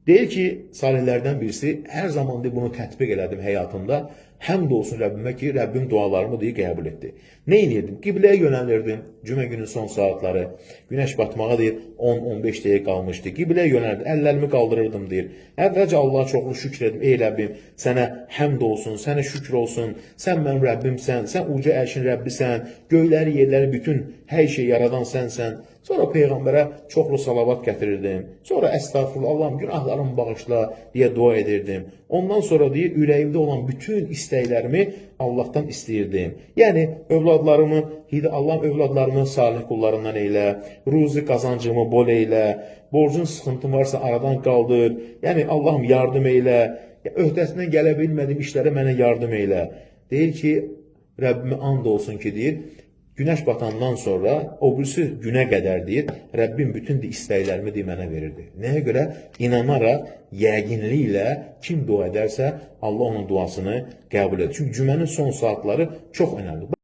Deyir ki, salihlərdən birisi, hər zaman deyir, bunu tətbiq elədim həyatımda. Həmd olsun Rəbbimə ki, Rəbbim dualarımı deyir, qəbul etdi. Nə edirdim? Qibləyə yönəlirdim. Cümə günün son saatları. Günəş batmağa deyir, 10-15 dəqiqə qalmışdı. Qibləyə yönəldim, əllərimi qaldırırdım deyir. Əvvəlcə Allaha çoxlu şükür edim. Ey Rəbbim, sənə həmd olsun, sənə şükür olsun. Sən mənim Rəbbimsən, sən uca ərşin Rəbbisən, göyləri, yerləri, bütün hər şey yaradan sənsən. Sonra Peyğəmbərə çoxlu salavat gətirirdim. Sonra əstəğfurullah, Allahım günahlarımı bağışla deyə dua edirdim. Ondan sonra deyir, ürəyimdə olan bütün istəklərimi Allahdan istəyirdim. Yəni, Allahım övladlarımı salih qullarından eylə, ruzi qazancımı bol eylə, borcun sıxıntım varsa aradan qaldır. Yəni, Allahım yardım eylə, öhdəsindən gələ bilmədiyim işlərə mənə yardım eylə. Deyir ki, Rəbbimə and olsun ki, deyir, günəş batandan sonra o birisi günə qədər deyir, Rəbbim bütün istəklərimi deyir, mənə verirdi. Nəyə görə? İnanaraq, yəqinliklə kim dua edərsə, Allah onun duasını qəbul edir. Çünki cümənin son saatları çox önəmli.